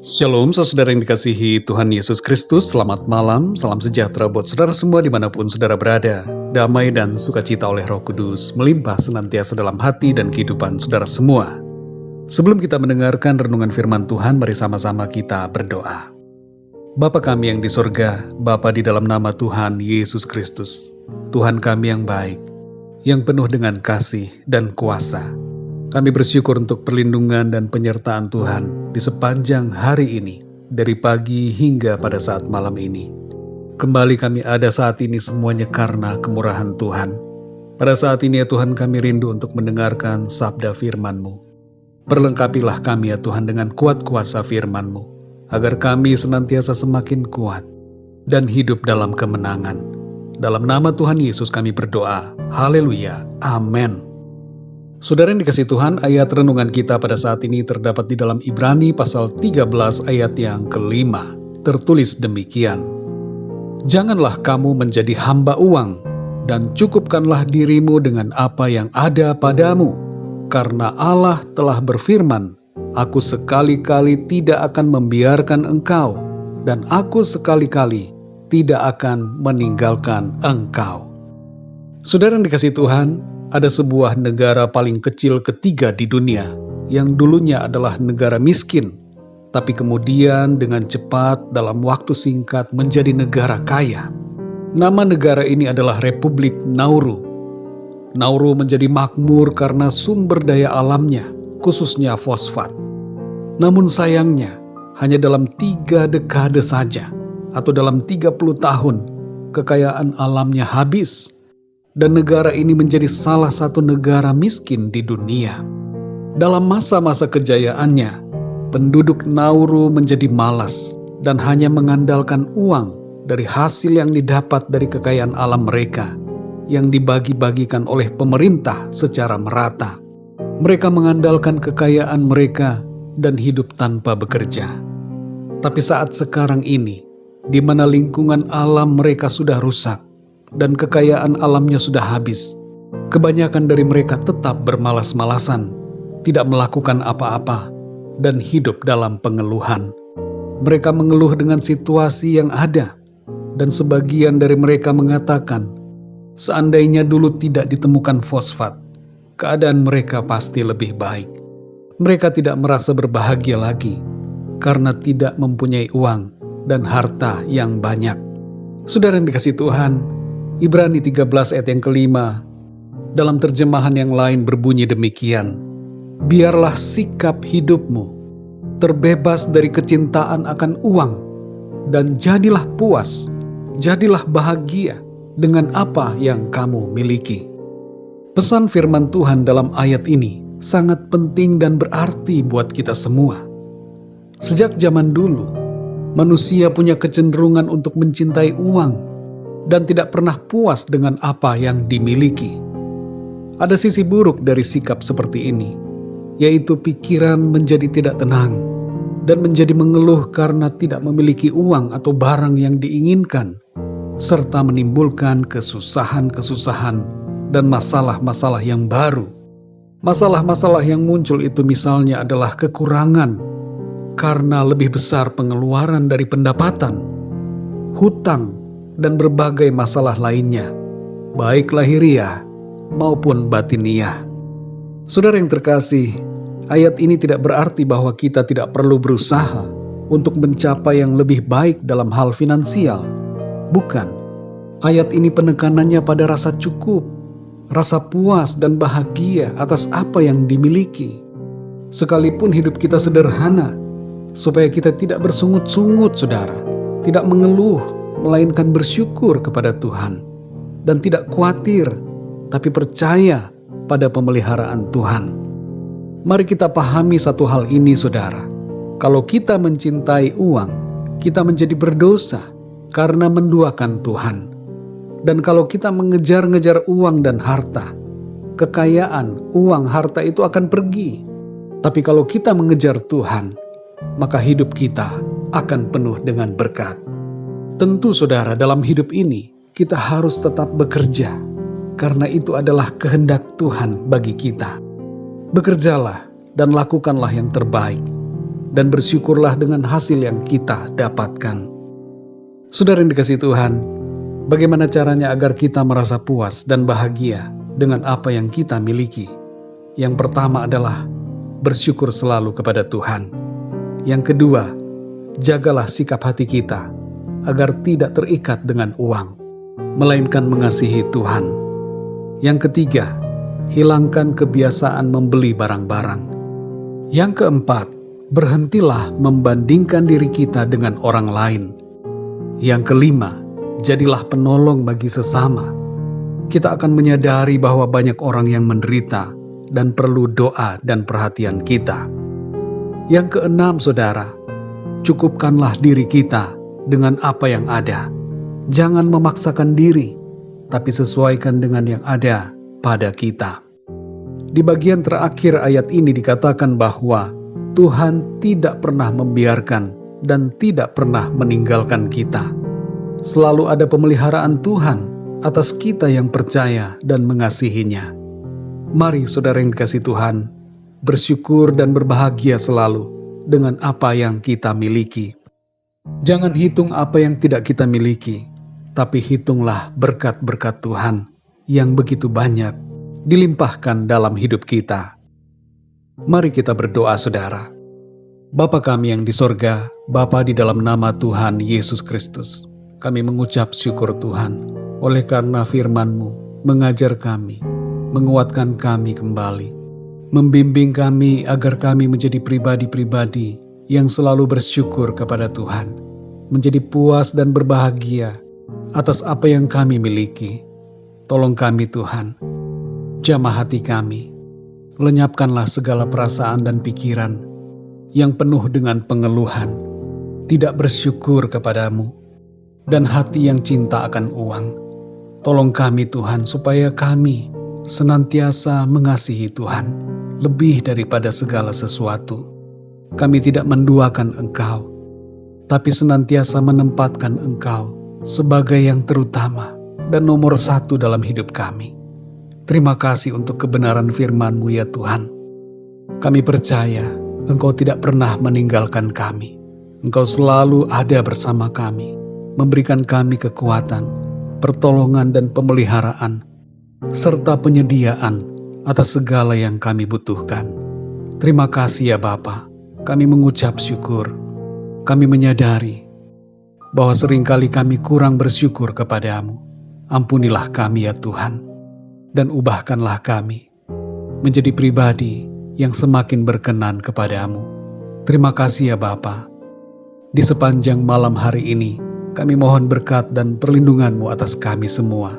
Shalom, saudara yang dikasihi Tuhan Yesus Kristus. Selamat malam, salam sejahtera buat saudara semua dimanapun saudara berada. Damai dan sukacita oleh Roh Kudus melimpah senantiasa dalam hati dan kehidupan saudara semua. Sebelum kita mendengarkan renungan firman Tuhan, mari sama-sama kita berdoa. Bapa kami yang di sorga, Bapa di dalam nama Tuhan Yesus Kristus, Tuhan kami yang baik, yang penuh dengan kasih dan kuasa. Kami bersyukur untuk perlindungan dan penyertaan Tuhan di sepanjang hari ini, dari pagi hingga pada saat malam ini. Kembali kami ada saat ini semuanya karena kemurahan Tuhan. Pada saat ini ya Tuhan, kami rindu untuk mendengarkan sabda firman-Mu. Perlengkapilah kami ya Tuhan dengan kuat kuasa firman-Mu, agar kami senantiasa semakin kuat dan hidup dalam kemenangan. Dalam nama Tuhan Yesus kami berdoa. Haleluya. Amin. Saudara yang dikasihi Tuhan, ayat renungan kita pada saat ini terdapat di dalam Ibrani pasal 13 ayat yang kelima. Tertulis demikian. Janganlah kamu menjadi hamba uang, dan cukupkanlah dirimu dengan apa yang ada padamu. Karena Allah telah berfirman, Aku sekali-kali tidak akan membiarkan engkau, dan aku sekali-kali tidak akan meninggalkan engkau. Saudara yang dikasihi Tuhan, ada sebuah negara paling kecil ketiga di dunia yang dulunya adalah negara miskin, tapi kemudian dengan cepat dalam waktu singkat menjadi negara kaya. Nama negara ini adalah Republik Nauru. Nauru menjadi makmur karena sumber daya alamnya, khususnya fosfat. Namun sayangnya, hanya dalam 3 dekade saja, atau dalam 30 tahun, kekayaan alamnya habis. Dan negara ini menjadi salah satu negara miskin di dunia. Dalam masa-masa kejayaannya, penduduk Nauru menjadi malas dan hanya mengandalkan uang dari hasil yang didapat dari kekayaan alam mereka yang dibagi-bagikan oleh pemerintah secara merata. Mereka mengandalkan kekayaan mereka dan hidup tanpa bekerja. Tapi saat sekarang ini, di mana lingkungan alam mereka sudah rusak, dan kekayaan alamnya sudah habis, kebanyakan dari mereka tetap bermalas-malasan, tidak melakukan apa-apa, dan hidup dalam pengeluhan. Mereka mengeluh dengan situasi yang ada, dan sebagian dari mereka mengatakan, seandainya dulu tidak ditemukan fosfat, keadaan mereka pasti lebih baik. Mereka tidak merasa berbahagia lagi, karena tidak mempunyai uang dan harta yang banyak. Saudara yang dikasihi Tuhan, Ibrani 13 ayat yang kelima, dalam terjemahan yang lain berbunyi demikian. Biarlah sikap hidupmu terbebas dari kecintaan akan uang, dan jadilah puas, jadilah bahagia dengan apa yang kamu miliki. Pesan firman Tuhan dalam ayat ini sangat penting dan berarti buat kita semua. Sejak zaman dulu, manusia punya kecenderungan untuk mencintai uang, dan tidak pernah puas dengan apa yang dimiliki. Ada sisi buruk dari sikap seperti ini, yaitu pikiran menjadi tidak tenang dan menjadi mengeluh karena tidak memiliki uang atau barang yang diinginkan, serta menimbulkan kesusahan-kesusahan dan masalah-masalah yang baru. Masalah-masalah yang muncul itu misalnya adalah kekurangan karena lebih besar pengeluaran dari pendapatan, hutang, dan berbagai masalah lainnya, baik lahiriah maupun batiniah. Saudara yang terkasih, ayat ini tidak berarti bahwa kita tidak perlu berusaha untuk mencapai yang lebih baik dalam hal finansial. Bukan. Ayat ini penekanannya pada rasa cukup, rasa puas dan bahagia atas apa yang dimiliki. Sekalipun hidup kita sederhana, supaya kita tidak bersungut-sungut, saudara, tidak mengeluh, melainkan bersyukur kepada Tuhan, dan tidak khawatir, tapi percaya pada pemeliharaan Tuhan. Mari kita pahami satu hal ini, saudara. Kalau kita mencintai uang, kita menjadi berdosa karena menduakan Tuhan. Dan kalau kita mengejar-ngejar uang dan harta, kekayaan, uang, harta itu akan pergi. Tapi kalau kita mengejar Tuhan, maka hidup kita akan penuh dengan berkat. Tentu saudara, dalam hidup ini kita harus tetap bekerja, karena itu adalah kehendak Tuhan bagi kita. Bekerjalah dan lakukanlah yang terbaik, dan bersyukurlah dengan hasil yang kita dapatkan. Saudara yang dikasihi Tuhan, bagaimana caranya agar kita merasa puas dan bahagia dengan apa yang kita miliki? Yang pertama adalah bersyukur selalu kepada Tuhan. Yang kedua, jagalah sikap hati kita agar tidak terikat dengan uang, melainkan mengasihi Tuhan. Yang ketiga, hilangkan kebiasaan membeli barang-barang. Yang keempat, berhentilah membandingkan diri kita dengan orang lain. Yang kelima, jadilah penolong bagi sesama. Kita akan menyadari bahwa banyak orang yang menderita dan perlu doa dan perhatian kita. Yang keenam, saudara, cukupkanlah diri kita dengan apa yang ada. Jangan memaksakan diri, tapi sesuaikan dengan yang ada pada kita. Di bagian terakhir ayat ini dikatakan bahwa Tuhan tidak pernah membiarkan dan tidak pernah meninggalkan kita. Selalu ada pemeliharaan Tuhan atas kita yang percaya dan mengasihinya. Mari saudara yang dikasihi Tuhan, bersyukur dan berbahagia selalu dengan apa yang kita miliki. Jangan hitung apa yang tidak kita miliki, tapi hitunglah berkat-berkat Tuhan yang begitu banyak dilimpahkan dalam hidup kita. Mari kita berdoa, saudara. Bapa kami yang di sorga, Bapa di dalam nama Tuhan Yesus Kristus, kami mengucap syukur Tuhan, oleh karena firman-Mu mengajar kami, menguatkan kami kembali, membimbing kami agar kami menjadi pribadi-pribadi yang selalu bersyukur kepada Tuhan, menjadi puas dan berbahagia atas apa yang kami miliki. Tolong kami Tuhan, jamah hati kami, lenyapkanlah segala perasaan dan pikiran yang penuh dengan pengeluhan, tidak bersyukur kepadamu, dan hati yang cinta akan uang. Tolong kami Tuhan supaya kami senantiasa mengasihi Tuhan lebih daripada segala sesuatu. Kami tidak menduakan Engkau, tapi senantiasa menempatkan Engkau sebagai yang terutama dan nomor satu dalam hidup kami. Terima kasih untuk kebenaran firman-Mu ya Tuhan. Kami percaya Engkau tidak pernah meninggalkan kami. Engkau selalu ada bersama kami, memberikan kami kekuatan, pertolongan dan pemeliharaan, serta penyediaan atas segala yang kami butuhkan. Terima kasih ya Bapa. Kami mengucap syukur. Kami menyadari bahwa seringkali kami kurang bersyukur kepadamu. Ampunilah kami ya Tuhan, dan ubahkanlah kami menjadi pribadi yang semakin berkenan kepadamu. Terima kasih ya Bapa. Di sepanjang malam hari ini, kami mohon berkat dan perlindungan-Mu atas kami semua.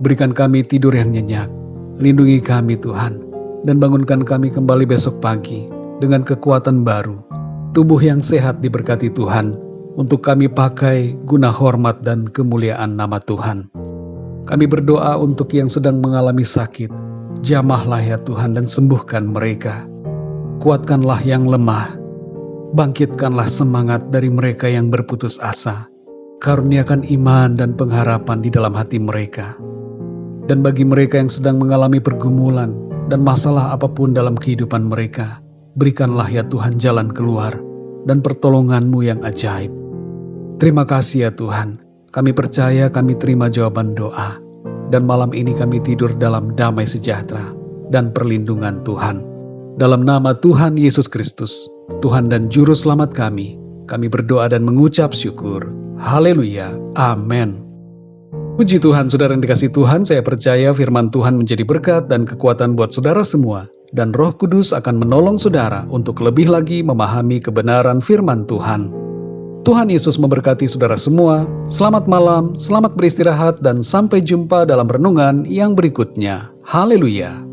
Berikan kami tidur yang nyenyak, lindungi kami Tuhan, dan bangunkan kami kembali besok pagi dengan kekuatan baru, tubuh yang sehat diberkati Tuhan, untuk kami pakai guna hormat dan kemuliaan nama Tuhan. Kami berdoa untuk yang sedang mengalami sakit, jamahlah ya Tuhan dan sembuhkan mereka. Kuatkanlah yang lemah, bangkitkanlah semangat dari mereka yang berputus asa. Karuniakan iman dan pengharapan di dalam hati mereka. Dan bagi mereka yang sedang mengalami pergumulan dan masalah apapun dalam kehidupan mereka, berikanlah ya Tuhan jalan keluar dan pertolongan-Mu yang ajaib. Terima kasih ya Tuhan, kami percaya kami terima jawaban doa, dan malam ini kami tidur dalam damai sejahtera dan perlindungan Tuhan. Dalam nama Tuhan Yesus Kristus, Tuhan dan Juru Selamat kami berdoa dan mengucap syukur. Haleluya, amin. Puji Tuhan, saudara yang dikasihi Tuhan, saya percaya firman Tuhan menjadi berkat dan kekuatan buat saudara semua, dan Roh Kudus akan menolong saudara untuk lebih lagi memahami kebenaran firman Tuhan. Tuhan Yesus memberkati saudara semua. Selamat malam, selamat beristirahat, dan sampai jumpa dalam renungan yang berikutnya. Haleluya.